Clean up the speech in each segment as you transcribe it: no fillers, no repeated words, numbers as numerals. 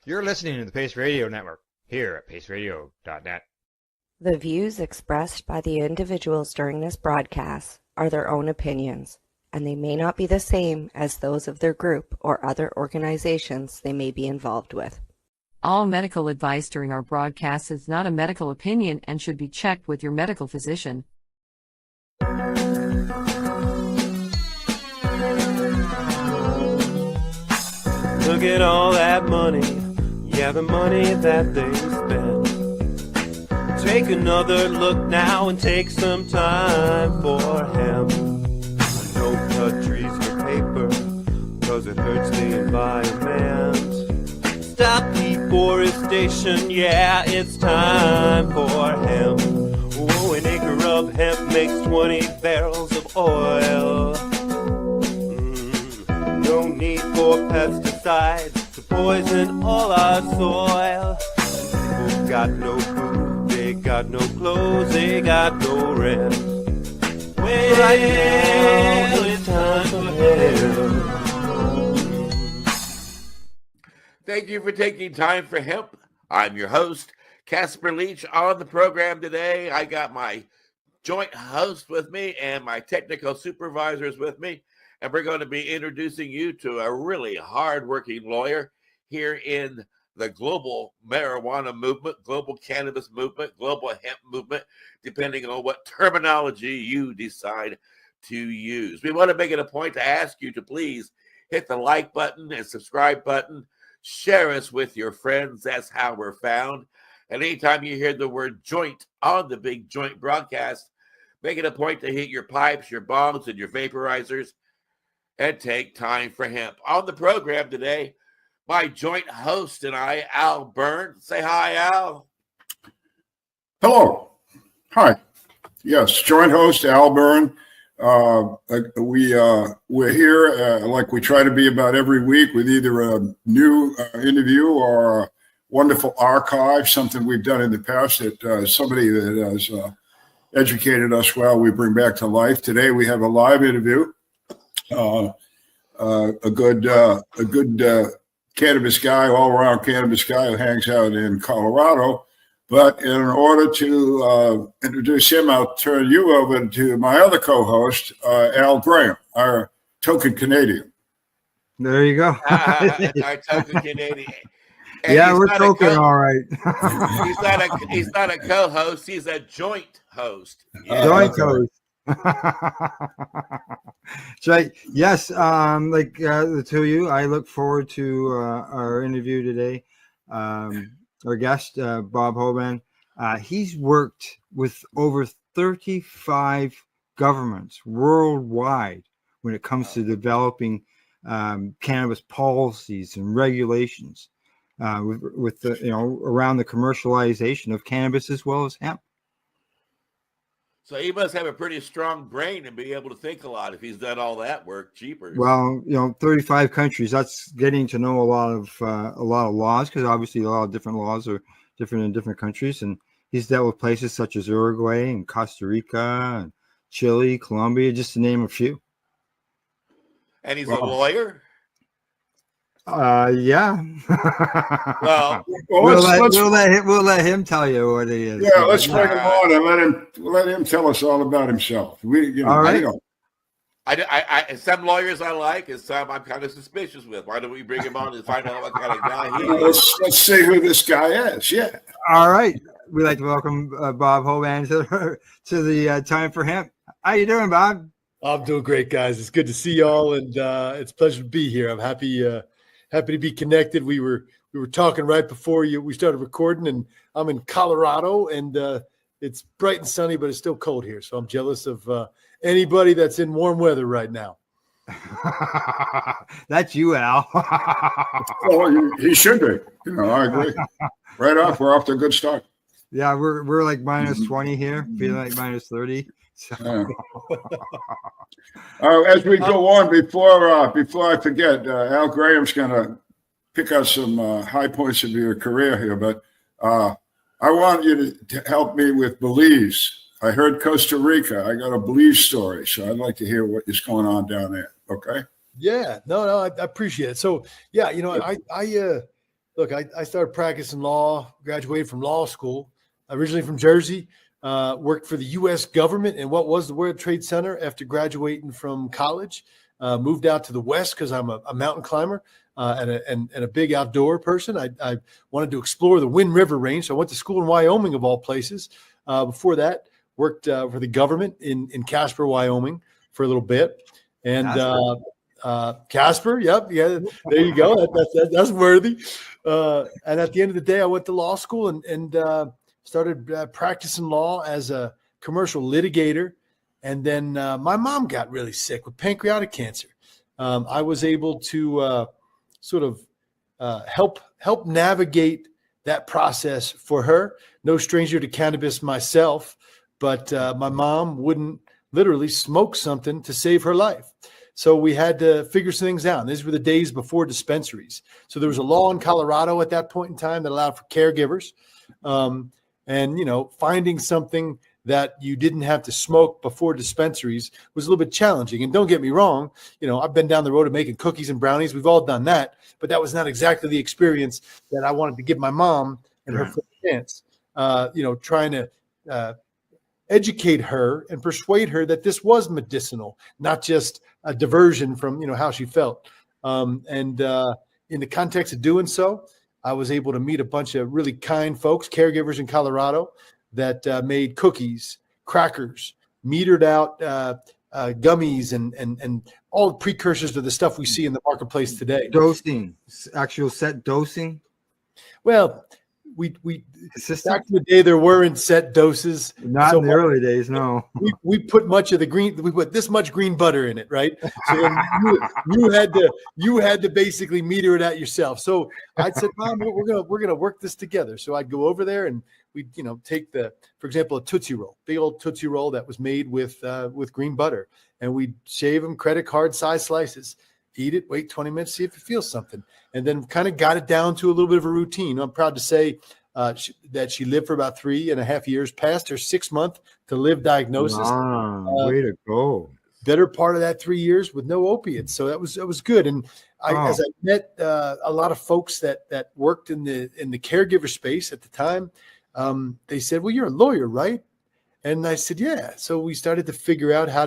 You're listening to the Pace Radio Network here at paceradio.net. The views expressed by the individuals during this broadcast are their own opinions, and they may not be the same as those of their group or other organizations they may be involved with. All medical advice during our broadcast is not a medical opinion and should be checked with your medical physician. Look at all that money, yeah, the money that they spend. Take another look now and take some time for hemp. No cut trees for paper, cause it hurts the environment. Stop deforestation, yeah, it's time for hemp. Oh, an acre of hemp makes 20 barrels of oil. No need for pesticides to poison all our soil. People got no food, they got no clothes, they got no rest. Well, right now it's time for hemp. Thank you for taking time for hemp. I'm your host, Casper Leitch. On the program today, I got my joint host with me and my technical supervisors with me. And we're going to be introducing you to a really hard-working lawyer here in the global marijuana movement, global cannabis movement, global hemp movement, depending on what terminology you decide to use. We want to make it a point to ask you to please hit the like button and subscribe button. Share us with your friends. That's how we're found. And anytime you hear the word joint on the Big Joint broadcast, make it a point to hit your pipes, your bongs, and your vaporizers, and take time for hemp. On the program today, my joint host and I, Al Byrne. Say hi, Al. Hello. Hi. Yes, joint host Al Byrne. We're here like we try to be about every week with either a new interview or a wonderful archive, something we've done in the past that somebody that has educated us well, we bring back to life. Today we have a live interview. A good cannabis guy, all-around cannabis guy who hangs out in Colorado. But in order to introduce him, I'll turn you over to my other co-host, Al Graham, our token Canadian. There you go. Our token Canadian. And yeah, we're token, all right. he's not a co-host. He's a joint host. Yeah. Joint host. So yes, like the two of you, I look forward to our interview today. Our guest, Bob Hoban, he's worked with over 35 governments worldwide when it comes to developing cannabis policies and regulations with the, around the commercialization of cannabis as well as hemp. So he must have a pretty strong brain and be able to think a lot if he's done all that work. Cheaper. Well, 35 countries. That's getting to know a lot of laws, because obviously a lot of different laws are different in different countries. And he's dealt with places such as Uruguay and Costa Rica and Chile, Colombia, just to name a few. And he's a lawyer. Yeah. Well, we'll let him tell you what he is. Yeah, let's bring him on and let him tell us all about himself. All right. I some lawyers I like, and some I'm kind of suspicious with. Why don't we bring him on and find out what kind of guy he is? Let's see who this guy is. Yeah. All right. We'd like to welcome Bob Hoban to the Time for Hemp. How you doing, Bob? I'm doing great, guys. It's good to see y'all, and it's a pleasure to be here. I'm happy to be connected. We were talking right before we started recording, and I'm in Colorado, and it's bright and sunny, but it's still cold here. So I'm jealous of anybody that's in warm weather right now. That's you, Al. Well, he should be. I agree. Right off, we're off to a good start. Yeah, we're like minus 20 here, feeling like minus 30. So. As we go on, before I forget, Al Graham's going to pick out some high points of your career here, but I want you to help me with Belize. I heard Costa Rica. I got a Belize story, so I'd like to hear what is going on down there. Okay. Yeah, no, I appreciate it. So yeah, I look, I started practicing law, graduated from law school, originally from Jersey, worked for the U.S. government in what was the World Trade Center after graduating from college, moved out to the West because I'm a mountain climber and a big outdoor person. I wanted to explore the Wind River Range, so I went to school in Wyoming, of all places. Before that, worked for the government in Casper, Wyoming for a little bit. And Casper, yep, yeah, there you go. That's worthy. And at the end of the day, I went to law school and started practicing law as a commercial litigator. And then my mom got really sick with pancreatic cancer. I was able to sort of help navigate that process for her. No stranger to cannabis myself, but my mom wouldn't literally smoke something to save her life. So we had to figure some things out. These were the days before dispensaries. So there was a law in Colorado at that point in time that allowed for caregivers. And, you know, finding something that you didn't have to smoke before dispensaries was a little bit challenging. And don't get me wrong, you know, I've been down the road of making cookies and brownies. We've all done that. But that was not exactly the experience that I wanted to give my mom and her first chance, you know, trying to educate her and persuade her that this was medicinal, not just a diversion from, you know, how she felt. And in the context of doing so, I was able to meet a bunch of really kind folks, caregivers in Colorado that made cookies, crackers, metered out gummies, and all the precursors to the stuff we see in the marketplace today. Dosing, actual set dosing. Well, we back in the day there weren't set doses. Not in the early days, no. We put much of the green. We put this much green butter in it, right? So then you had to basically meter it out yourself. So I said, Mom, we're gonna work this together. So I'd go over there and we'd take for example, a Tootsie Roll, big old Tootsie Roll that was made with green butter, and we'd shave them credit card size slices. Eat it, wait 20 minutes, see if it feels something. And then kind of got it down to a little bit of a routine. I'm proud to say that she lived for about 3.5 years, past her 6-month to live diagnosis. Wow, way to go. Better part of that 3 years with no opiates. So that was good. And as I met a lot of folks that worked in the caregiver space at the time, they said, well, you're a lawyer, right? And I said, yeah. So we started to figure out how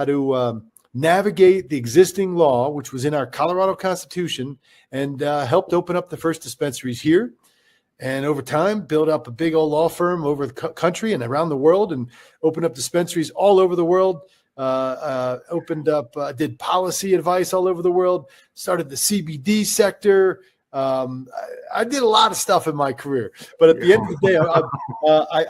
to navigate the existing law, which was in our Colorado Constitution, and helped open up the first dispensaries here. And over time, build up a big old law firm over the country and around the world, and opened up dispensaries all over the world. Did policy advice all over the world, started the CBD sector. I did a lot of stuff in my career, but at the end of the day,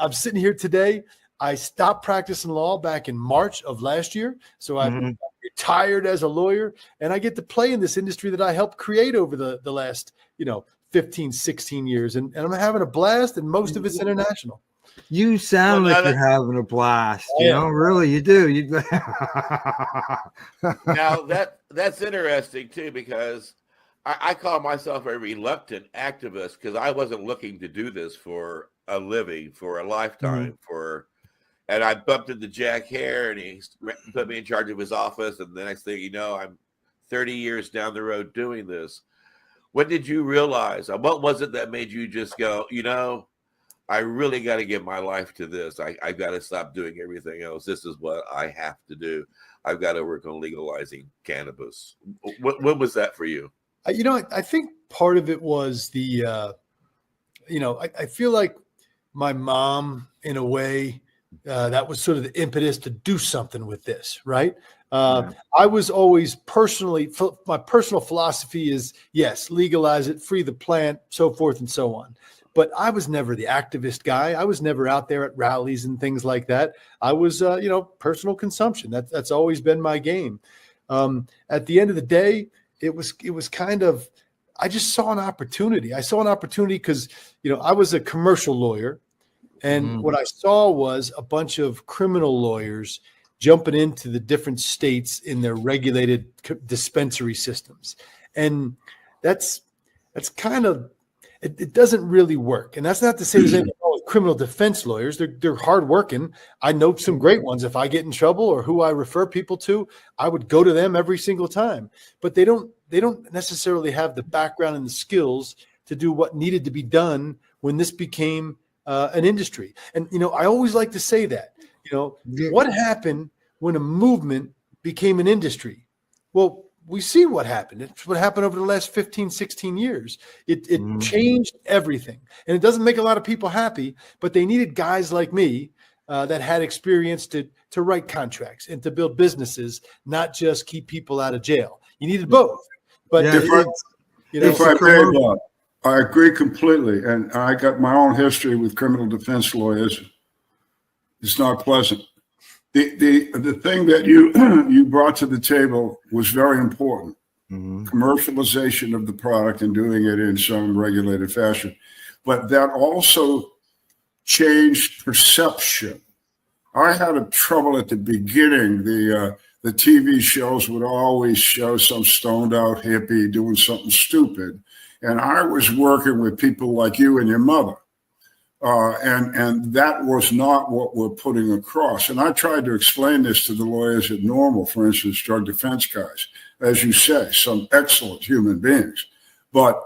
I'm sitting here today. I stopped practicing law back in March of last year. So I'm retired as a lawyer, and I get to play in this industry that I helped create over the last, 15, 16 years. And I'm having a blast, and most of it's international. You sound like you're having a blast. Really, you do. Now that's interesting too, because I call myself a reluctant activist, because I wasn't looking to do this for a living, for a lifetime, and I bumped into Jack Hare, and he put me in charge of his office. And the next thing you know, I'm 30 years down the road doing this. When did you realize, what was it that made you just go, I really got to give my life to this. I've got to stop doing everything else. This is what I have to do. I've got to work on legalizing cannabis. What was that for you? I think part of it was I feel like my mom, in a way, that was sort of the impetus to do something with this, right? I was always my personal philosophy is, yes, legalize it, free the plant, so forth and so on. But I was never the activist guy. I was never out there at rallies and things like that. I was, personal consumption. That's always been my game. At the end of the day, it was kind of, I just saw an opportunity. I saw an opportunity because, I was a commercial lawyer, and what I saw was a bunch of criminal lawyers jumping into the different states in their regulated dispensary systems. And that's kind of, it doesn't really work. And that's not to say there's anything wrong with criminal defense lawyers. They're hardworking. I know some great ones. If I get in trouble or who I refer people to, I would go to them every single time. But they don't necessarily have the background and the skills to do what needed to be done when this became an industry. And, I always like to say that, what happened when a movement became an industry? Well, we see what happened. It's what happened over the last 15, 16 years. It changed everything. And it doesn't make a lot of people happy, but they needed guys like me that had experience to write contracts and to build businesses, not just keep people out of jail. You needed both. But if I may, Bob, I agree completely. And I got my own history with criminal defense lawyers. It's not pleasant. The thing that you brought to the table was very important. Commercialization of the product and doing it in some regulated fashion. But that also changed perception. I had a trouble at the beginning. The TV shows would always show some stoned out hippie doing something stupid. And I was working with people like you and your mother. And that was not what we're putting across. And I tried to explain this to the lawyers at Normal, for instance, drug defense guys, as you say, some excellent human beings. But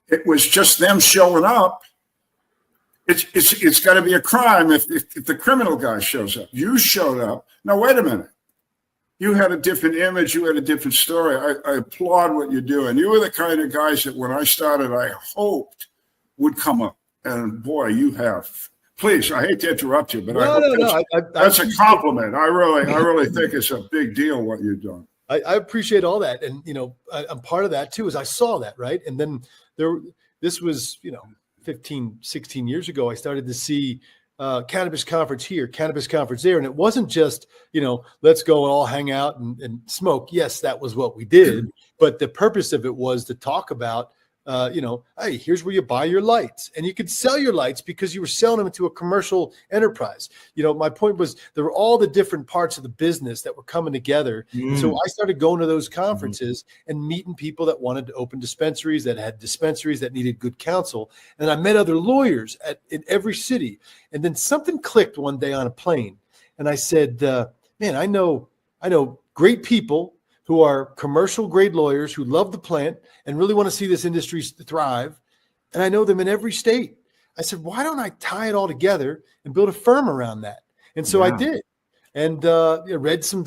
it was just them showing up. It's got to be a crime if the criminal guy shows up. You showed up. Now, wait a minute. You had a different image. You had a different story. I applaud what you're doing. You were the kind of guys that when I started, I hoped would come up. And boy, you have. Please, I hate to interrupt you, but that's a compliment. I really think it's a big deal what you've done. I appreciate all that, and I'm part of that too. Is I saw that, right, and then this was 15, 16 years ago. I started to see cannabis conference here, cannabis conference there, and it wasn't just let's go and all hang out and smoke. Yes, that was what we did, but the purpose of it was to talk about. Hey, here's where you buy your lights, and you could sell your lights because you were selling them to a commercial enterprise. My point was there were all the different parts of the business that were coming together. So I started going to those conferences and meeting people that wanted to open dispensaries, that had dispensaries that needed good counsel. And I met other lawyers in every city. And then something clicked one day on a plane. And I said, man, I know great people who are commercial grade lawyers who love the plant and really want to see this industry thrive. And I know them in every state. I said, why don't I tie it all together and build a firm around that? And so I did. And read some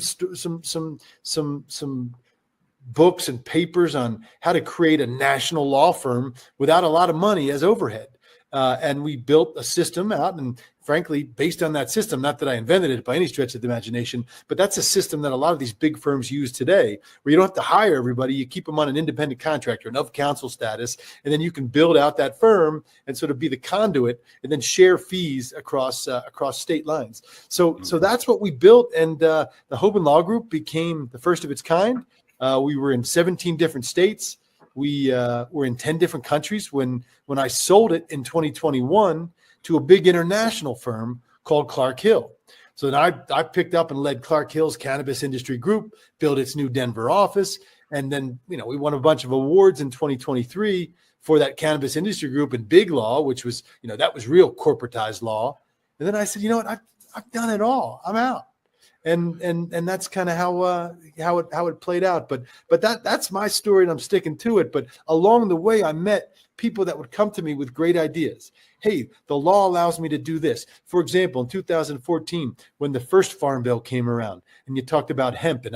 books and papers on how to create a national law firm without a lot of money as overhead. And we built a system out, and frankly, based on that system, not that I invented it by any stretch of the imagination, but that's a system that a lot of these big firms use today, where you don't have to hire everybody. You keep them on an independent contractor, an of counsel status, and then you can build out that firm and sort of be the conduit and then share fees across state lines. So that's what we built. And the Hoban Law Group became the first of its kind. We were in 17 different states. We were in 10 different countries when I sold it in 2021 to a big international firm called Clark Hill. So then I picked up and led Clark Hill's cannabis industry group, built its new Denver office. And then, we won a bunch of awards in 2023 for that cannabis industry group in big law, which was, that was real corporatized law. And then I said, I've done it all. I'm out. And that's kind of how it played out. But that's my story, and I'm sticking to it. But along the way, I met people that would come to me with great ideas. Hey, the law allows me to do this. For example, in 2014, when the first Farm Bill came around, and you talked about hemp, and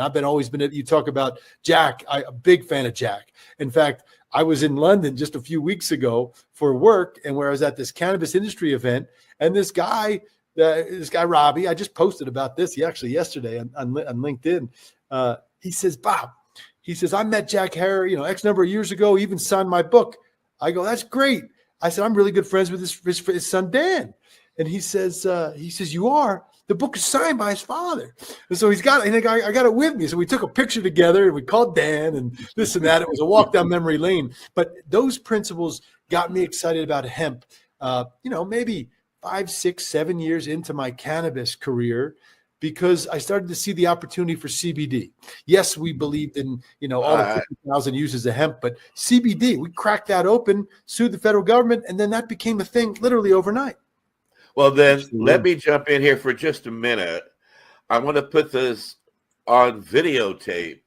you talk about Jack. I'm a big fan of Jack. In fact, I was in London just a few weeks ago for work, and where I was at this cannabis industry event, and this guy Robbie, I just posted about this. He actually yesterday on LinkedIn. He says, Bob, I met Jack Harrer, X number of years ago. He even signed my book. I go, that's great. I said, I'm really good friends with his son Dan, and he says, you are. The book is signed by his father, and so I got it with me. So we took a picture together, and we called Dan, and this and that. It was a walk down memory lane. But those principles got me excited about hemp. Maybe 5, 6, 7 years into my cannabis career, because I started to see the opportunity for CBD. Yes, we believed in, all the 50,000 uses of hemp, but CBD, we cracked that open, sued the federal government, and then that became a thing literally overnight. Well, then let me jump in here for just a minute. I want to put this on videotape.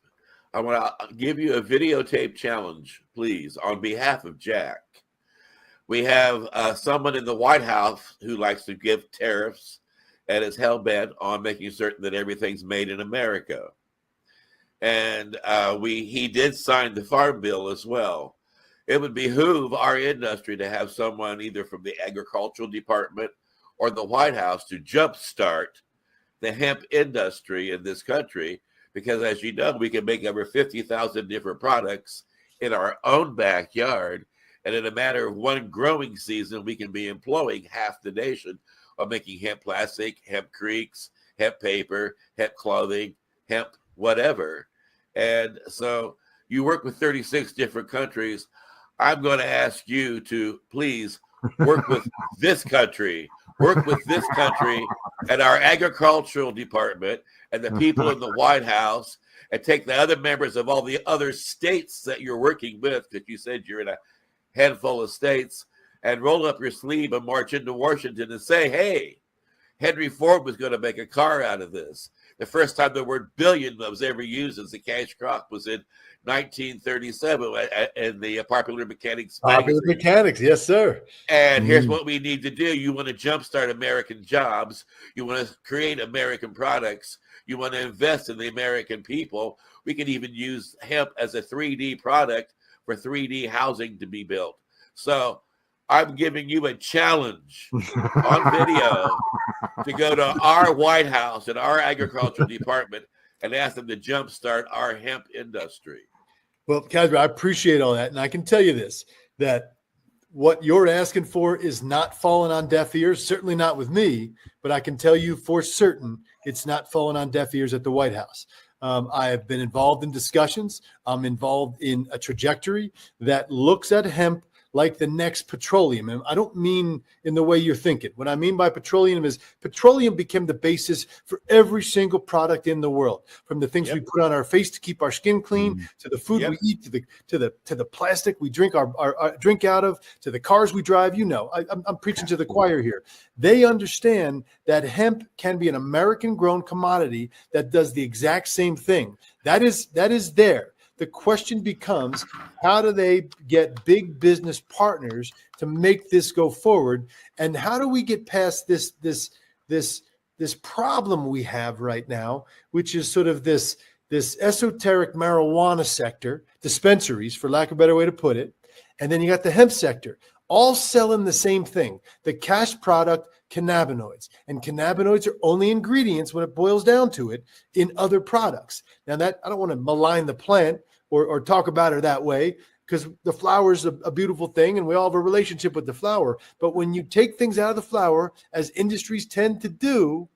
I want to give you a videotape challenge, please, on behalf of Jack. We have someone in the White House who likes to give tariffs and is hell-bent on making certain that everything's made in America. And he did sign the Farm Bill as well. It would behoove our industry to have someone either from the Agricultural Department or the White House to jumpstart the hemp industry in this country, because as you know, we can make over 50,000 different products in our own backyard. And in a matter of one growing season, we can be employing half the nation on making hemp plastic, hemp creeks, hemp paper, hemp clothing, hemp whatever. And so you work with 36 different countries. I'm going to ask you to please work with this country, and our agricultural department and the people in the White House, and take the other members of all the other states that you're working with, because you said you're in a handful of states, and roll up your sleeve and march into Washington and say, hey, Henry Ford was going to make a car out of this. The first time the word billion was ever used as a cash crop was in 1937 in the Popular Mechanics magazine. Popular Mechanics, yes, sir. And here's what we need to do. You want to jumpstart American jobs. You want to create American products. You want to invest in the American people. We can even use hemp as a 3D product for 3D housing to be built. So I'm giving you a challenge on video to go to our White House and our agricultural department and ask them to jumpstart our hemp industry. Well, Casper, I appreciate all that. And I can tell you this, that what you're asking for is not falling on deaf ears, certainly not with me, but I can tell you for certain it's not falling on deaf ears at the White House. I have been involved in discussions. I'm involved in a trajectory that looks at hemp like the next petroleum. And I don't mean in the way you're thinking. What I mean by petroleum is petroleum became the basis for every single product in the world, from the things we put on our face to keep our skin clean, to the food we eat, to the plastic we drink our drink out of, to the cars we drive. You know, I'm preaching to the choir here. They understand that hemp can be an American grown commodity that does the exact same thing. That is there. The question becomes, how do they get big business partners to make this go forward? And how do we get past this problem we have right now, which is sort of this esoteric marijuana sector, dispensaries, for lack of a better way to put it. And then you got the hemp sector, all selling the same thing, the cash product, cannabinoids. And cannabinoids are only ingredients when it boils down to it in other products. Now that, I don't want to malign the plant or talk about her that way, because the flower is a beautiful thing and we all have a relationship with the flower. But when you take things out of the flower, as industries tend to do,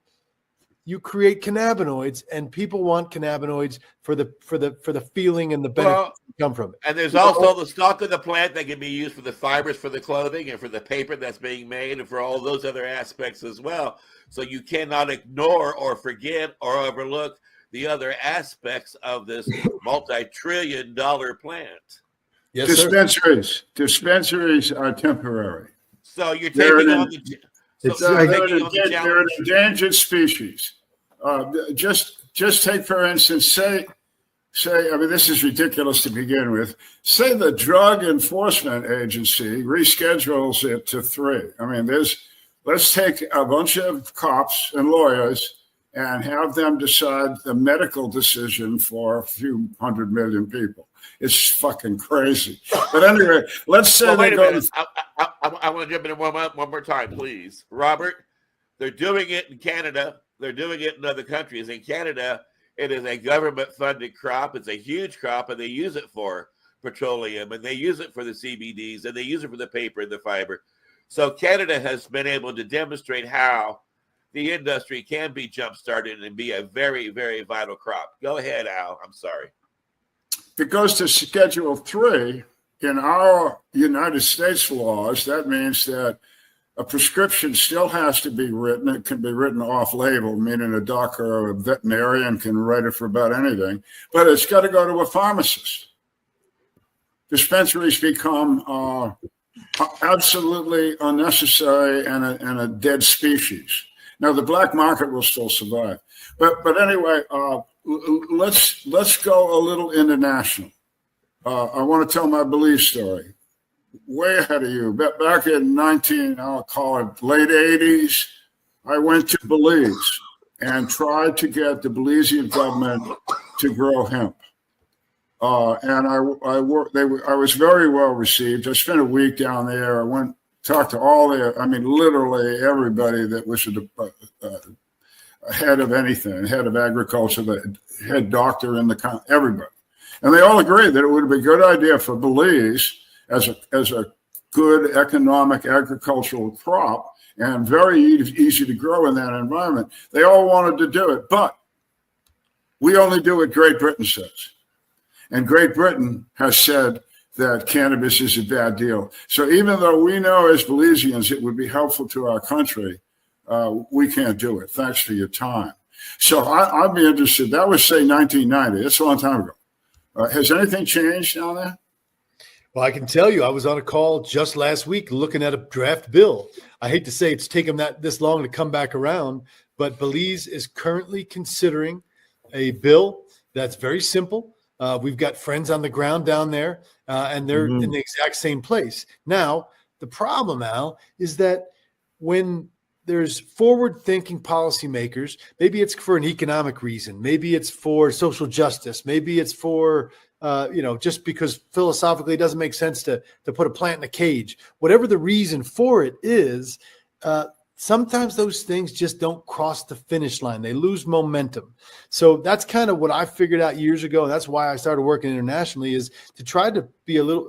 you create cannabinoids, and people want cannabinoids for the feeling and the benefits that come from it. And there's also the stalk of the plant that can be used for the fibers for the clothing and for the paper that's being made and for all those other aspects as well. So you cannot ignore or forget or overlook the other aspects of this multi-trillion-dollar plant. Yes, dispensaries are temporary. So you're taking on the. They're an endangered species. Just take, for instance, say, I mean, this is ridiculous to begin with. Say the Drug Enforcement Agency reschedules it to 3. I mean, let's take a bunch of cops and lawyers and have them decide the medical decision for a few 100 million people. It's fucking crazy. But anyway, let's say wait a minute. I want to jump in one more time, please. Robert, they're doing it in Canada. They're doing it in other countries. In Canada, it is a government-funded crop. It's a huge crop, and they use it for petroleum, and they use it for the CBDs, and they use it for the paper and the fiber. So Canada has been able to demonstrate how the industry can be jump-started and be a very, very vital crop. Go ahead, Al. I'm sorry. If it goes to Schedule 3, in our United States laws, that means that a prescription still has to be written. It can be written off-label, meaning a doctor or a veterinarian can write it for about anything, but it's got to go to a pharmacist. Dispensaries become absolutely unnecessary and a dead species. Now the black market will still survive, but anyway, let's go a little international. I want to tell my Belize story. Way ahead of you. Back in I'll call it late 80s, I went to Belize and tried to get the Belizean government to grow hemp. And I was very well received. I spent a week down there. I went talked to literally everybody that was a head of anything, head of agriculture, the head doctor in the country, everybody. And they all agreed that it would be a good idea for Belize as a good economic agricultural crop and very easy to grow in that environment. They all wanted to do it, but we only do what Great Britain says. And Great Britain has said that cannabis is a bad deal. So even though we know as Belizeans it would be helpful to our country, we can't do it. Thanks for your time. So I'd be interested. That was, say, 1990. That's a long time ago. Has anything changed down there? Well, I can tell you, I was on a call just last week looking at a draft bill. I hate to say it's taken this long to come back around, but Belize is currently considering a bill that's very simple. We've got friends on the ground down there, and they're in the exact same place. Now, the problem, Al, is that when there's forward-thinking policymakers, maybe it's for an economic reason, maybe it's for social justice, maybe it's for just because philosophically it doesn't make sense to put a plant in a cage. Whatever the reason for it is, sometimes those things just don't cross the finish line. They lose momentum. So that's kind of what I figured out years ago. And that's why I started working internationally, is to try to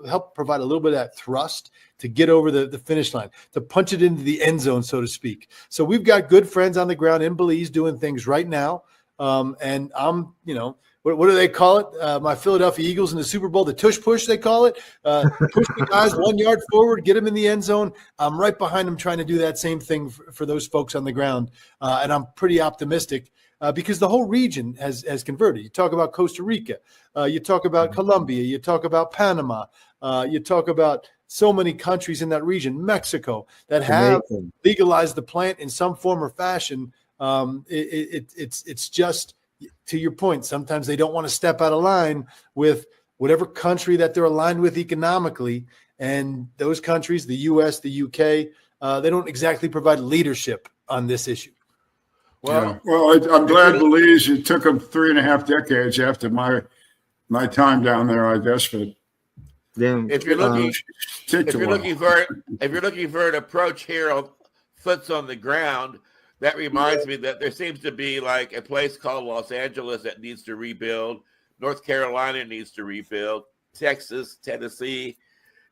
help provide a little bit of that thrust to get over the finish line, to punch it into the end zone, so to speak. So we've got good friends on the ground in Belize doing things right now. And I'm, what do they call it? My Philadelphia Eagles in the Super Bowl, the tush push, they call it. Push the guys 1 yard forward, get them in the end zone. I'm right behind them trying to do that same thing for those folks on the ground. And I'm pretty optimistic because the whole region has converted. You talk about Costa Rica, you talk about Colombia, you talk about Panama, you talk about so many countries in that region, Mexico, that have legalized the plant in some form or fashion. It's just, to your point, sometimes they don't want to step out of line with whatever country that they're aligned with economically. And those countries, the US, the UK, they don't exactly provide leadership on this issue. Well, I'm glad Belize, it took them 3.5 decades after my time down there, I guess, but if you're looking for an approach here on Foots on the Ground, that reminds me that there seems to be like a place called Los Angeles that needs to rebuild. North Carolina needs to rebuild. Texas, Tennessee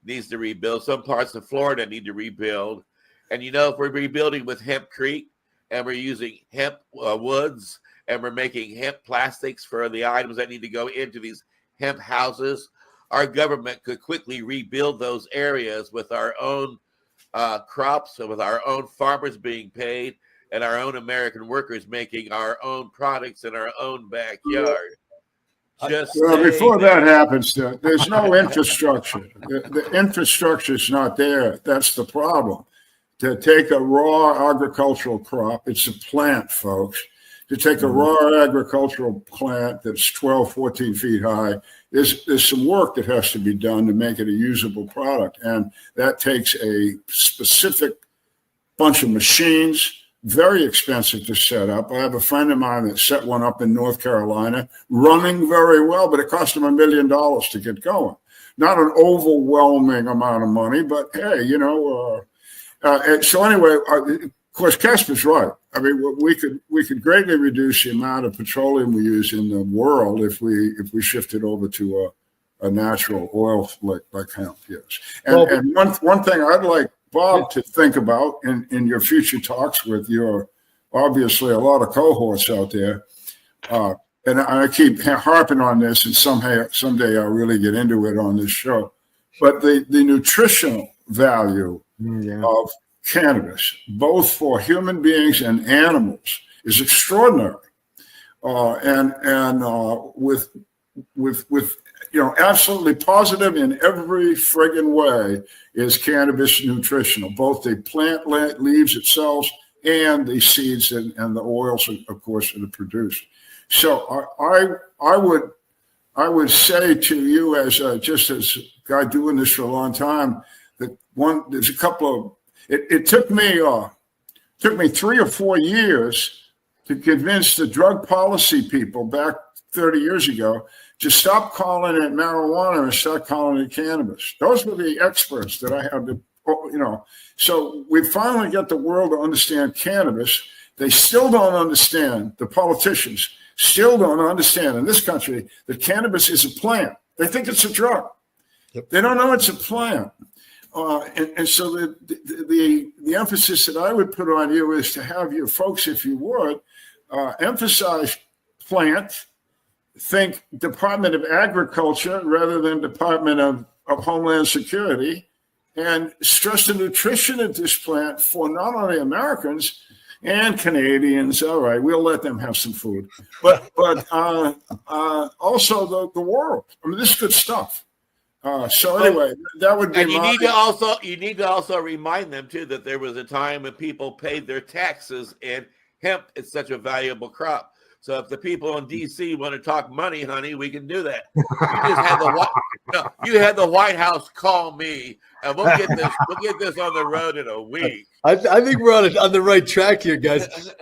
needs to rebuild. Some parts of Florida need to rebuild. And, if we're rebuilding with Hemp Creek and we're using hemp woods and we're making hemp plastics for the items that need to go into these hemp houses, our government could quickly rebuild those areas with our own crops, with our own farmers being paid, and our own American workers making our own products in our own backyard. Before that happens, there's no infrastructure. The infrastructure is not there. That's the problem. To take a raw agricultural crop, it's a plant, folks. To take a raw agricultural plant that's 12, 14 feet high, there's some work that has to be done to make it a usable product. And that takes a specific bunch of machines, very expensive to set up. I have a friend of mine that set one up in North Carolina, running very well, but it cost him $1 million to get going. Not an overwhelming amount of money, but hey, so anyway, of course, Casper's right. I mean, we could greatly reduce the amount of petroleum we use in the world if we shifted over to a natural oil like hemp. Yes, and one thing I'd like Bob to think about in your future talks with your obviously a lot of cohorts out there, and I keep harping on this, and someday I'll really get into it on this show. But the nutritional value of cannabis, both for human beings and animals, is extraordinary, and with absolutely positive in every friggin' way is cannabis nutritional. Both the plant leaves itself and the seeds and the oils, of course, that are produced. So I would say to you, as just as a guy doing this for a long time, that there's a couple of it took me 3 or 4 years to convince the drug policy people back 30 years ago to stop calling it marijuana and start calling it cannabis. Those were the experts that I had to, So we finally got the world to understand cannabis. They still don't understand, the politicians still don't understand in this country that cannabis is a plant. They think it's a drug. Yep. They don't know it's a plant. And so the emphasis that I would put on you is to have your folks, if you would, emphasize plant, think Department of Agriculture rather than Department of Homeland Security, and stress the nutrition of this plant for not only Americans and Canadians. All right, we'll let them have some food, but also the world. I mean, this is good stuff. So anyway, that would be. And you need to also remind them too that there was a time when people paid their taxes, and hemp is such a valuable crop. So if the people in D.C. want to talk money, honey, we can do that. You had the White House call me, and we'll get this on the road in a week. I think we're on the right track here, guys.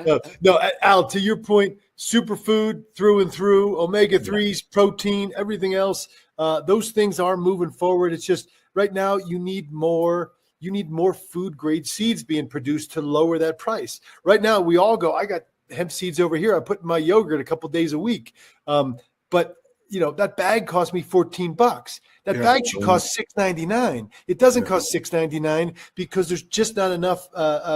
No, Al, to your point, superfood through and through, omega-3s, protein, everything else. Those things are moving forward. It's just right now you need more food grade seeds being produced to lower that price. Right now we all go, I got hemp seeds over here. I put in my yogurt a couple days a week. But that bag cost me $14. That bag should cost $6.99. It doesn't cost $6.99 because there's just not enough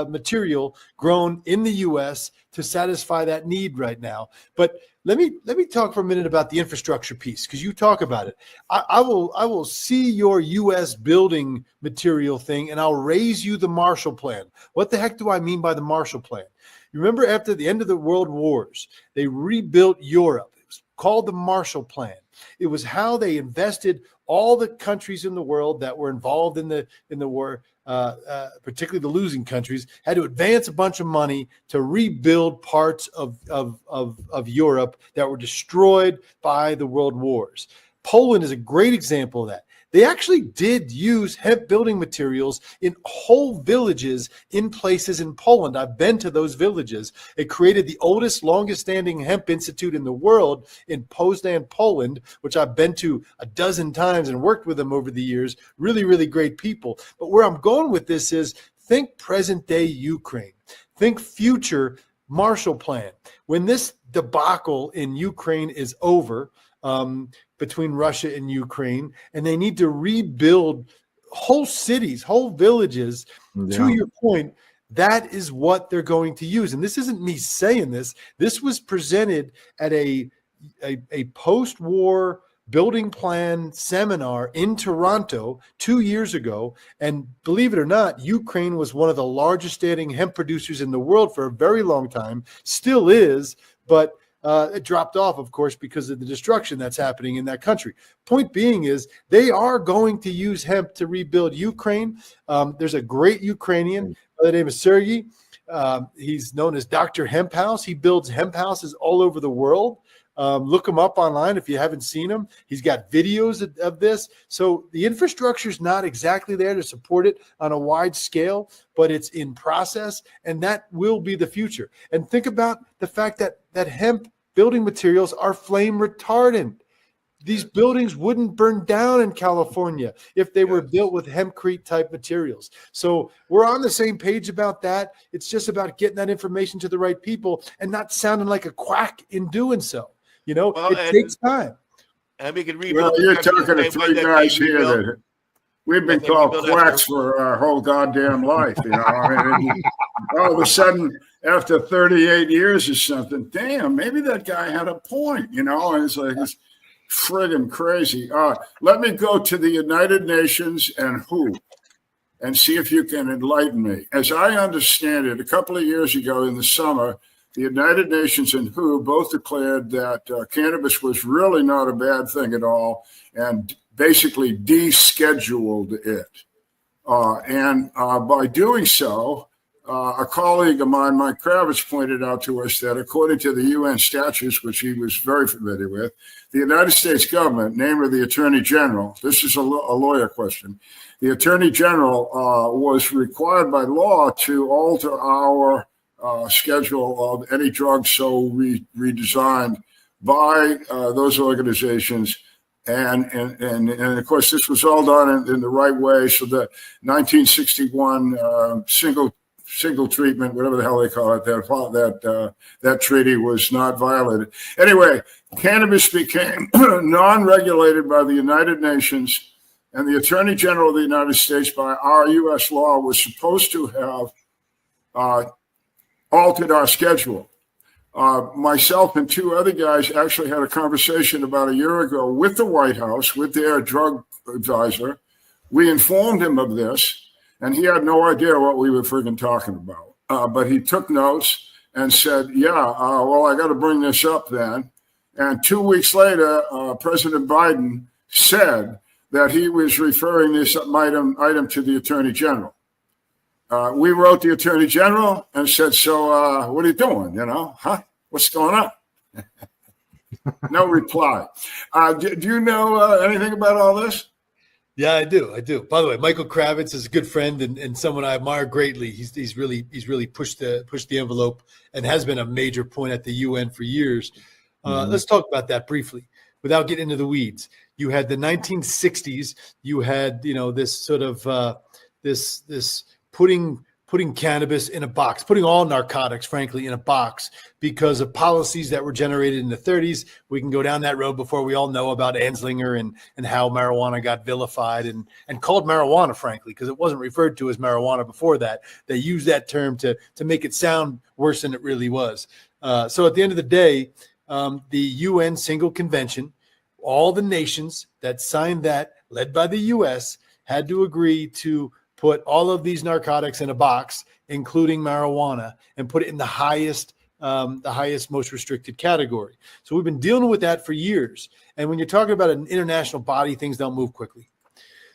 material grown in the U.S. to satisfy that need right now. But let me talk for a minute about the infrastructure piece, because you talk about it. I will see your U.S. building material thing, and I'll raise you the Marshall Plan. What the heck do I mean by the Marshall Plan? You remember after the end of the World Wars, they rebuilt Europe. It was called the Marshall Plan. It was how they invested all the countries in the world that were involved in the war, particularly the losing countries, had to advance a bunch of money to rebuild parts of Europe that were destroyed by the world wars. Poland is a great example of that. They actually did use hemp building materials in whole villages in places in Poland. I've been to those villages. It created the oldest, longest standing hemp institute in the world in Poznan, Poland, which I've been to a dozen times and worked with them over the years. Really, really great people. But where I'm going with this is think present day Ukraine. Think future Marshall Plan. When this debacle in Ukraine is over, between Russia and Ukraine, and they need to rebuild whole cities, whole villages. To your point, that is what they're going to use. And this isn't me saying this. This was presented at a post-war building plan seminar in Toronto 2 years ago. And believe it or not, Ukraine was one of the largest standing hemp producers in the world for a very long time, still is, but it dropped off, of course, because of the destruction that's happening in that country. Point being is they are going to use hemp to rebuild Ukraine. There's a great Ukrainian by the name of Sergey. He's known as Dr. Hemp House. He builds hemp houses all over the world. Look him up online if you haven't seen him. He's got videos of this. So the infrastructure is not exactly there to support it on a wide scale, but it's in process, and that will be the future. And think about the fact that hemp building materials are flame retardant. These buildings wouldn't burn down in California if they were built with hempcrete type materials. So we're on the same page about that. It's just about getting that information to the right people and not sounding like a quack in doing so. It takes time. And we can rebuild. Well, you're talking to three guys here that we've been called quacks for our whole goddamn life. All of a sudden, after 38 years or something, damn, maybe that guy had a point, and it's like, it's friggin' crazy. Let me go to the United Nations and WHO and see if you can enlighten me. As I understand it, a couple of years ago in the summer, the United Nations and WHO both declared that cannabis was really not a bad thing at all and basically descheduled it. And by doing so, a colleague of mine, Mike Kravitz, pointed out to us that according to the UN statutes, which he was very familiar with, the United States government, namely the Attorney General, this is a lawyer question, the Attorney General was required by law to alter our schedule of any drugs so redesigned by those organizations. And of course, this was all done in the right way. So the 1961 single treatment, whatever the hell they call it, that treaty was not violated. Anyway, cannabis became non-regulated by the United Nations, and the Attorney General of the United States, by our U.S. law, was supposed to have altered our schedule. Myself and two other guys actually had a conversation about a year ago with the White House, with their drug advisor. We informed him of this, and he had no idea what we were friggin' talking about. But he took notes and said, well, I got to bring this up then. And 2 weeks later, President Biden said that he was referring this item to the Attorney General. We wrote the Attorney General and said, so what are you doing? What's going on? No reply. Do you know anything about all this? Yeah, I do. By the way, Michael Kravitz is a good friend and someone I admire greatly. He's really pushed the envelope and has been a major point at the UN for years. Let's talk about that briefly without getting into the weeds. You had the 1960s. You had this sort of this putting cannabis in a box, putting all narcotics, frankly, in a box because of policies that were generated in the 30s. We can go down that road before we all know about Anslinger and how marijuana got vilified and called marijuana, frankly, because it wasn't referred to as marijuana before that. They used that term to make it sound worse than it really was. So at the end of the day, the UN Single Convention, all the nations that signed that, led by the U.S., had to agree to put all of these narcotics in a box, including marijuana, and put it in the highest, most restricted category. So we've been dealing with that for years. And when you're talking about an international body, things don't move quickly.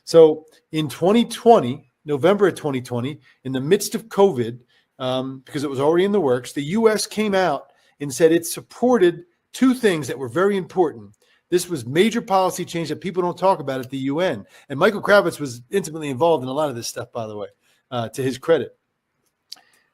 So in 2020, November of 2020, in the midst of COVID, because it was already in the works, the U.S. came out and said it supported two things that were very important. This was major policy change that people don't talk about at the UN. And Michael Kravitz was intimately involved in a lot of this stuff, by the way, to his credit.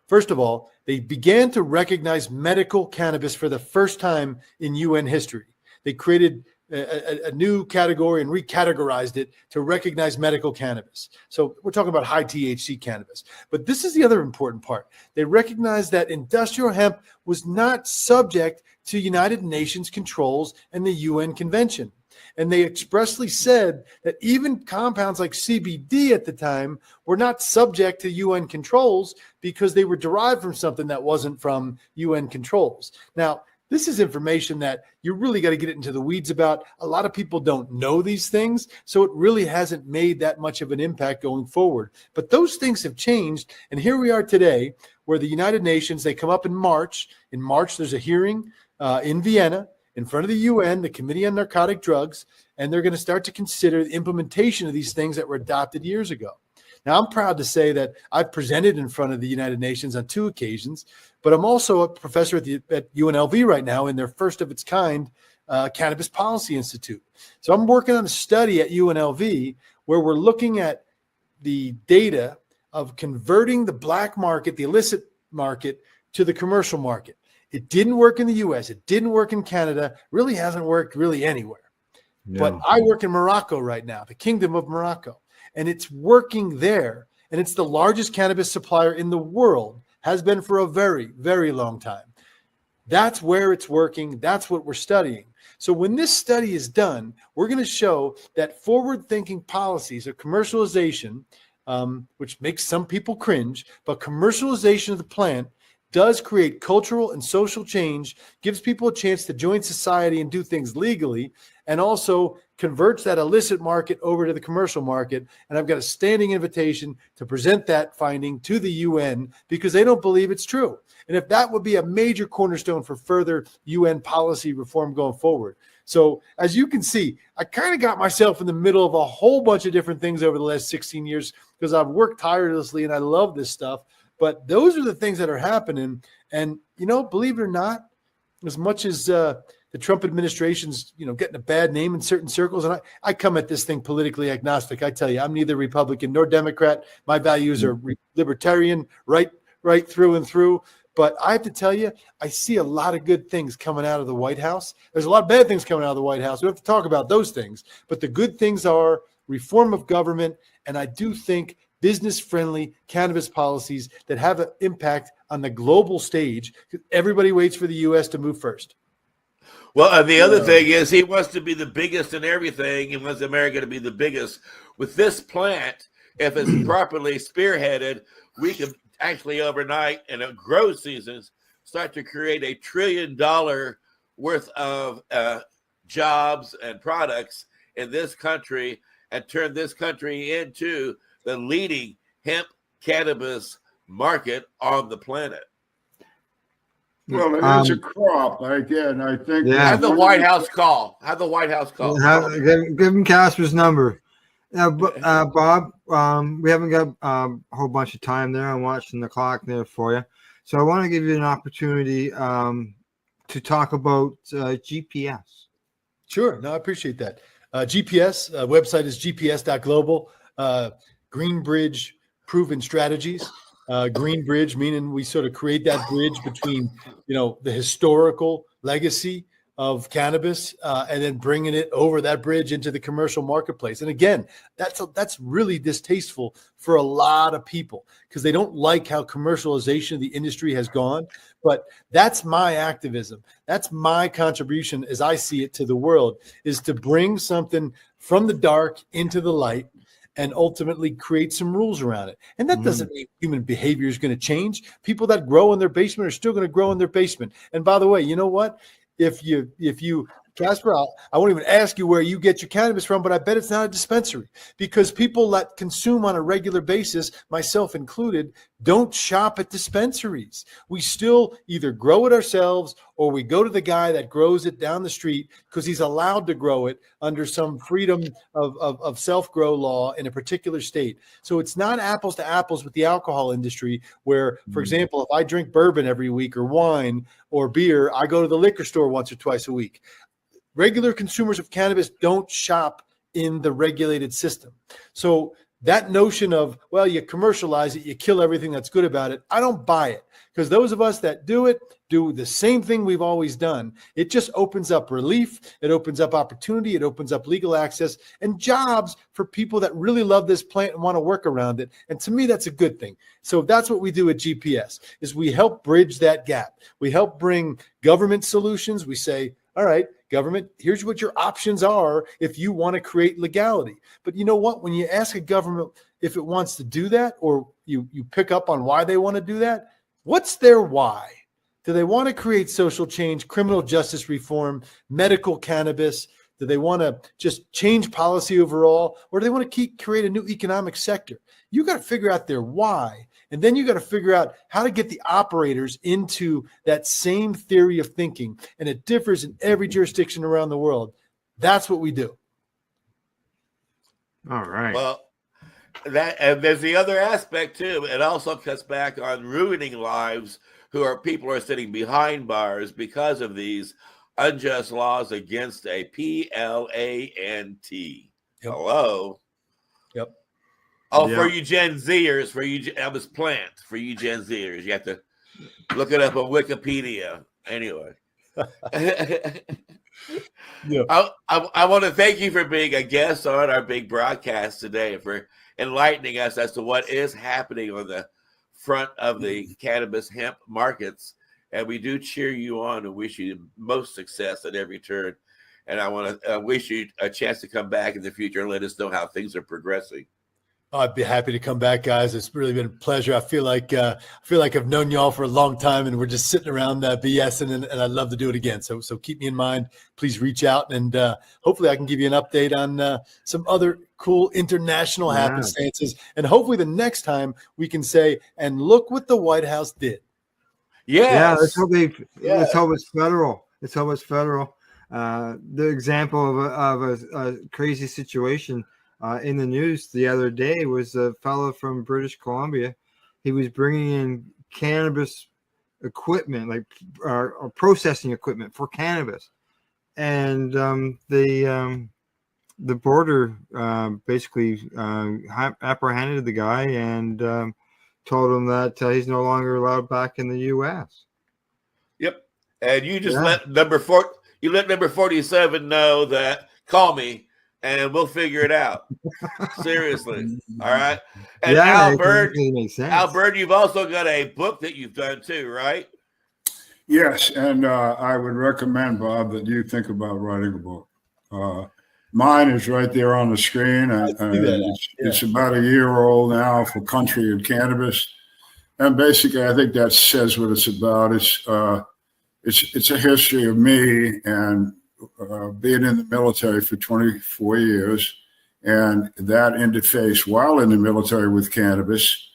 First of all, they began to recognize medical cannabis for the first time in UN history. They created a new category and recategorized it to recognize medical cannabis. So we're talking about high THC cannabis. But this is the other important part. They recognized that industrial hemp was not subject to United Nations controls and the UN convention. And they expressly said that even compounds like CBD at the time were not subject to UN controls because they were derived from something that wasn't from UN controls. Now, this is information that you really got to get into the weeds about. A lot of people don't know these things, so it really hasn't made that much of an impact going forward. But those things have changed, and here we are today where the United Nations, they come up in March. In March, there's a hearing in Vienna in front of the UN, the Committee on Narcotic Drugs, and they're going to start to consider the implementation of these things that were adopted years ago. Now, I'm proud to say that I've presented in front of the United Nations on 2 occasions, but I'm also a professor at UNLV right now in their first of its kind Cannabis Policy Institute. So I'm working on a study at UNLV where we're looking at the data of converting the black market, the illicit market, to the commercial market. It didn't work in the US. It didn't work in Canada. Really hasn't worked really anywhere. No. But I work in Morocco right now, the Kingdom of Morocco, and it's working there. And it's the largest cannabis supplier in the world, has been for a very, very long time. That's where it's working. That's what we're studying. So when this study is done, we're going to show that forward-thinking policies of commercialization, which makes some people cringe, but commercialization of the plant does create cultural and social change, gives people a chance to join society and do things legally, and also converts that illicit market over to the commercial market. And I've got a standing invitation to present that finding to the UN because they don't believe it's true. And if that would be a major cornerstone for further UN policy reform going forward. So as you can see, I kind of got myself in the middle of a whole bunch of different things over the last 16 years because I've worked tirelessly and I love this stuff. But those are the things that are happening. And, believe it or not, as much as the Trump administration's, getting a bad name in certain circles, and I come at this thing politically agnostic. I tell you, I'm neither Republican nor Democrat. My values are libertarian, right through and through. But I have to tell you, I see a lot of good things coming out of the White House. There's a lot of bad things coming out of the White House. We have to talk about those things. But the good things are reform of government, and I do think business-friendly cannabis policies that have an impact on the global stage. Everybody waits for the U.S. to move first. Well, the other thing is he wants to be the biggest in everything. He wants America to be the biggest. With this plant, if it's properly spearheaded, we can actually overnight in a grow seasons start to create $1 trillion worth of jobs and products in this country and turn this country into the leading hemp cannabis market on the planet. Well, it is a crop. Again, I think. Yeah. Have the White House call. Give him Casper's number. Bob, we haven't got a whole bunch of time there. I'm watching the clock there for you. So I want to give you an opportunity to talk about GPS. Sure. No, I appreciate that. GPS website is gps.global. Greenbridge Proven Strategies. Greenbridge, meaning we sort of create that bridge between, the historical legacy of cannabis and then bringing it over that bridge into the commercial marketplace. And again, that's really distasteful for a lot of people because they don't like how commercialization of the industry has gone. But that's my activism. That's my contribution as I see it to the world, is to bring something from the dark into the light and ultimately create some rules around it. And that doesn't mean human behavior is going to change. People that grow in their basement are still going to grow in their basement. And by the way, you know what? If you Casper, I won't even ask you where you get your cannabis from, but I bet it's not a dispensary, because people that consume on a regular basis, myself included, don't shop at dispensaries. We still either grow it ourselves or we go to the guy that grows it down the street because he's allowed to grow it under some freedom of self-grow law in a particular state. So it's not apples to apples with the alcohol industry where, for example, if I drink bourbon every week or wine or beer, I go to the liquor store once or twice a week. Regular consumers of cannabis don't shop in the regulated system. So that notion of, well, you commercialize it, you kill everything that's good about it, I don't buy it, because those of us that do it do the same thing we've always done. It just opens up relief, it opens up opportunity, it opens up legal access and jobs for people that really love this plant and want to work around it. And to me, that's a good thing. So that's what we do at GPS, is we help bridge that gap. We help bring government solutions. We say, all right, government, here's what your options are if you want to create legality. But you know what? When you ask a government if it wants to do that, or you pick up on why they want to do that, what's their why? Do they want to create social change, criminal justice reform, medical cannabis? Do they want to just change policy overall? Or do they want to create a new economic sector? You got to figure out their why. And then you got to figure out how to get the operators into that same theory of thinking. And it differs in every jurisdiction around the world. That's what we do. All right. Well, and there's the other aspect too. It also cuts back on ruining lives people are sitting behind bars because of these unjust laws against a PLANT. Yep. Hello. Yep. Oh, yeah. For you Gen Zers, I was plant. For you Gen Zers, you have to look it up on Wikipedia. Anyway. Yeah. I want to thank you for being a guest on our big broadcast today, for enlightening us as to what is happening on the front of the cannabis hemp markets. And we do cheer you on and wish you most success at every turn. And I want to wish you a chance to come back in the future and let us know how things are progressing. I'd be happy to come back, guys. It's really been a pleasure. I feel like I've known y'all for a long time, and we're just sitting around BSing, and I'd love to do it again. So keep me in mind. Please reach out, and hopefully I can give you an update on some other cool international happenstances. And hopefully the next time we can say, and look what the White House did. Yes. Yeah, let's hope it's federal. Let's hope it's federal. The example of a crazy situation in the news the other day was a fellow from British Columbia he was bringing in cannabis equipment, like processing equipment for cannabis, and the border basically apprehended the guy and told him that he's no longer allowed back in the U.S. Yep. And you just let number 47 know that call me and we'll figure it out. Seriously. All right. And Al Byrne, you've also got a book that you've done too, right? Yes. And I would recommend, Bob, that you think about writing a book. Mine is right there on the screen. It's about a year old now, for country and cannabis. And basically, I think that says what it's about. It's a history of me and being in the military for 24 years, and that interface while in the military with cannabis,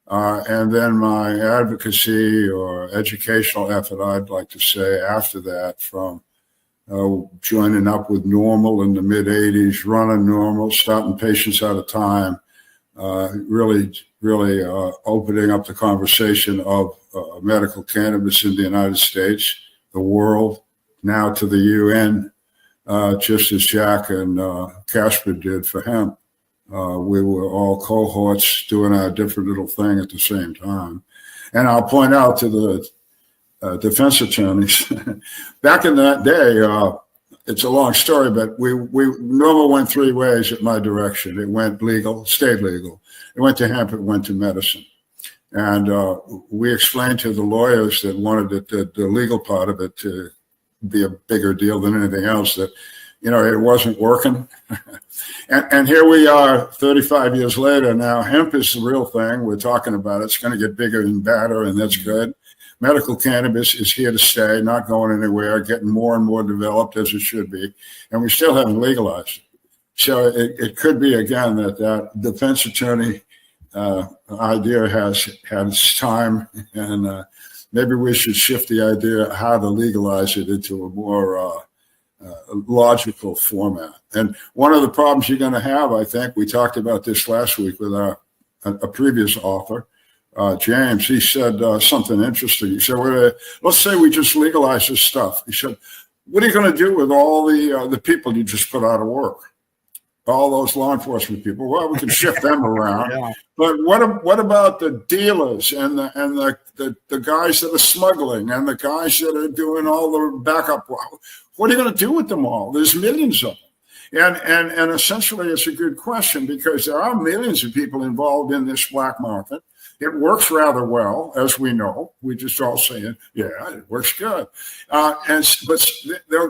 and then my advocacy or educational effort, I'd like to say, after that, from joining up with Normal in the mid-'80s, running Normal, stopping patients at a time, really opening up the conversation of medical cannabis in the United States, the world, now to the UN, just as Jack and Casper did for hemp. We were all cohorts doing our different little thing at the same time. And I'll point out to the defense attorneys, back in that day, it's a long story, but we Normal went three ways at my direction. It went legal, stayed legal. It went to hemp, it went to medicine. And we explained to the lawyers that wanted the legal part of it to be a bigger deal than anything else, that, it wasn't working. and here we are 35 years later now. Hemp is the real thing. We're talking about it. It's going to get bigger and badder, and that's good. Medical cannabis is here to stay, not going anywhere, getting more and more developed, as it should be. And we still haven't legalized it. So it could be, again, that defense attorney idea has had its time, and maybe we should shift the idea of how to legalize it into a more logical format. And one of the problems you're going to have, I think, we talked about this last week with a previous author, James. He said something interesting. He said, let's say we just legalize this stuff. He said, what are you going to do with all the people you just put out of work? All those law enforcement people? Well, we can shift them around. Yeah. But what about the dealers and the guys that are smuggling and the guys that are doing all the backup? What are you going to do with them all? There's millions of them. And essentially, it's a good question, because there are millions of people involved in this black market. It works rather well, as we know. We just all saying, yeah, it works good. But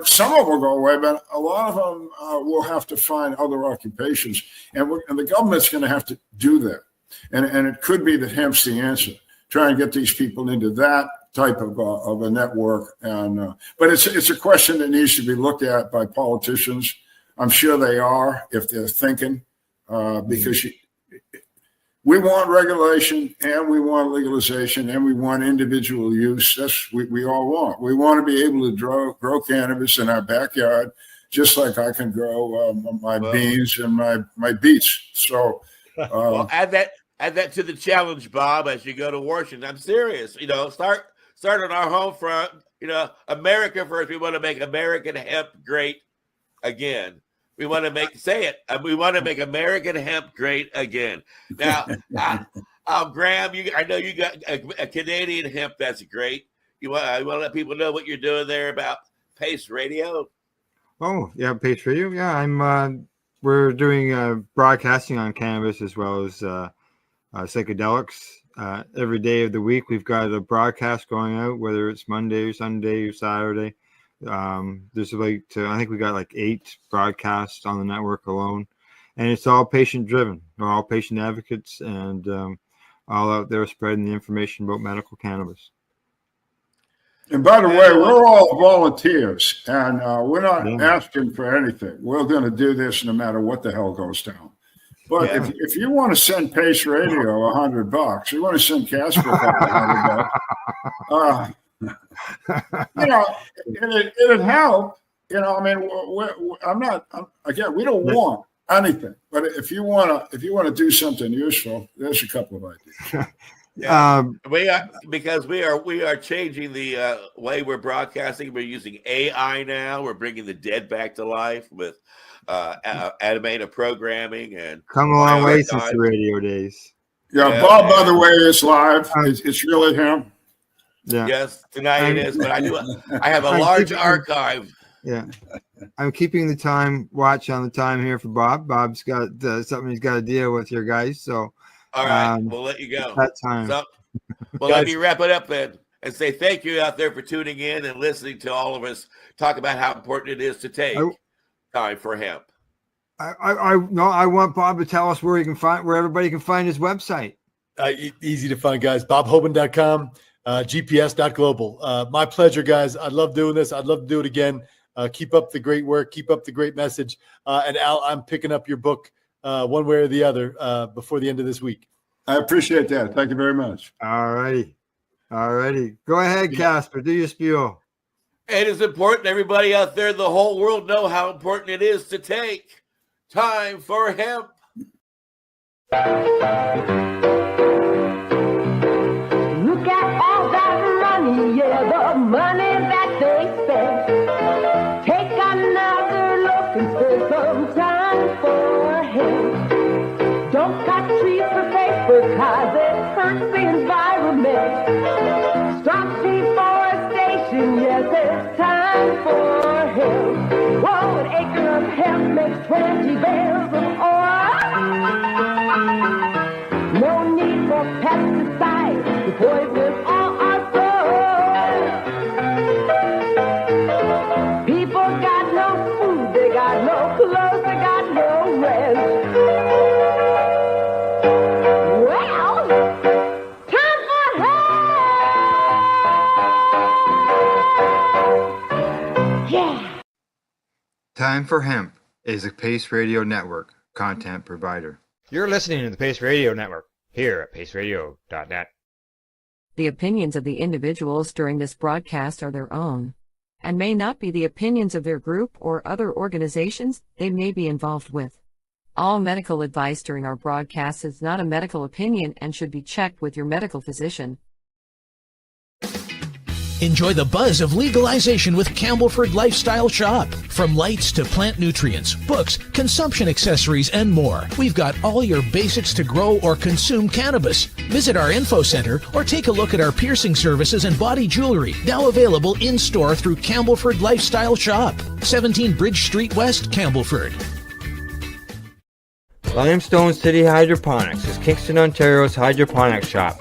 some of them will go away, but a lot of them will have to find other occupations. And the government's going to have to do that. And it could be that hemp's the answer. Try and get these people into that type of a network. But it's a question that needs to be looked at by politicians. I'm sure they are, if they're thinking, because we want regulation, and we want legalization, and we want individual use. That's what we all want. We want to be able to grow cannabis in our backyard, just like I can grow my beans and my beets. So, well, add that to the challenge, Bob, as you go to Washington. I'm serious. Start on our home front. America first. We want to make American hemp great again. We want to we want to make American hemp great again. Now, Graham, I know you got a Canadian hemp that's great. You want to let people know what you're doing there about Pace Radio? Oh, yeah, Pace Radio. Yeah, we're doing broadcasting on cannabis as well as psychedelics. Every day of the week, we've got a broadcast going out, whether it's Monday or Sunday or Saturday. There's I think we got 8 broadcasts on the network alone, and it's all patient driven. We're all patient advocates, and all out there spreading the information about medical cannabis. And by the way, we're all volunteers, and we're not asking for anything. We're going to do this no matter what the hell goes down. But if you want to send Pace Radio $100, you want to send Casper $100, it'd help. We don't want anything, but if you want to do something useful, there's a couple of ideas. Yeah. Because we are changing the way we're broadcasting. We're using AI now. We're bringing the dead back to life with animated programming and come a long way since the radio days. Yeah, Bob, by the way, is live. It's really him. Yeah. Yes, tonight it is. But I have a large archive. Yeah, I'm keeping the time watch on the time here for Bob. Bob's got something he's got to deal with here, guys. So, all right, we'll let you go. That time. So, well, let me wrap it up then and say thank you out there for tuning in and listening to all of us talk about how important it is to take time for hemp. I want Bob to tell us where everybody can find his website. Easy to find, guys. BobHoban.com, GPS.global. My pleasure, guys. I love doing this. I'd love to do it again. Keep up the great work. Keep up the great message. And Al, I'm picking up your book one way or the other before the end of this week. I appreciate that. Thank you very much. All righty. Go ahead, Casper. Do your spiel. It is important everybody out there, the whole world, know how important it is to take time for hemp. Look at all that money, the money that they spend. Take another look and spend some time for him. Don't cut trees for paper, cause it hurts the environment. Stop deforestation, yes, it's time for him. Whoa, an acre of hemp makes 20 bales of oil. No need for pesticides to poison all our soil. People got no food, they got no clothes, they got no rest. Well, time for hemp! Yeah! Time for Hemp is a Pace Radio Network content provider. You're listening to the Pace Radio Network here at paceradio.net. The opinions of the individuals during this broadcast are their own, and may not be the opinions of their group or other organizations they may be involved with. All medical advice during our broadcast is not a medical opinion and should be checked with your medical physician. Enjoy the buzz of legalization with Campbellford Lifestyle Shop. From lights to plant nutrients, books, consumption accessories, and more. We've got all your basics to grow or consume cannabis. Visit our info center or take a look at our piercing services and body jewelry, now available in-store through Campbellford Lifestyle Shop. 17 Bridge Street West, Campbellford. Limestone City Hydroponics is Kingston, Ontario's hydroponics shop.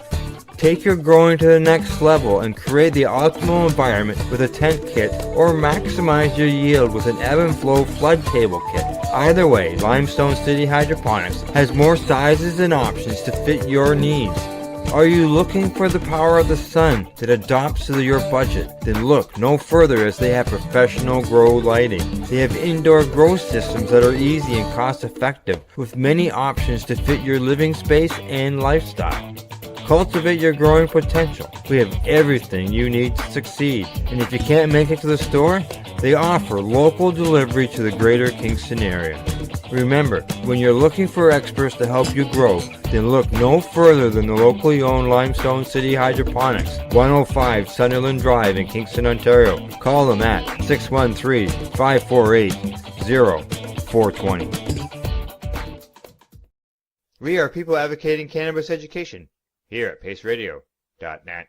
Take your growing to the next level and create the optimal environment with a tent kit, or maximize your yield with an ebb and flow flood table kit. Either way, Limestone City Hydroponics has more sizes and options to fit your needs. Are you looking for the power of the sun that adapts to your budget? Then look no further, as they have professional grow lighting. They have indoor grow systems that are easy and cost effective, with many options to fit your living space and lifestyle. Cultivate your growing potential. We have everything you need to succeed. And if you can't make it to the store, they offer local delivery to the greater Kingston area. Remember, when you're looking for experts to help you grow, then look no further than the locally owned Limestone City Hydroponics, 105 Sunderland Drive in Kingston, Ontario. Call them at 613-548-0420. We are people advocating cannabis education here at paceradio.net.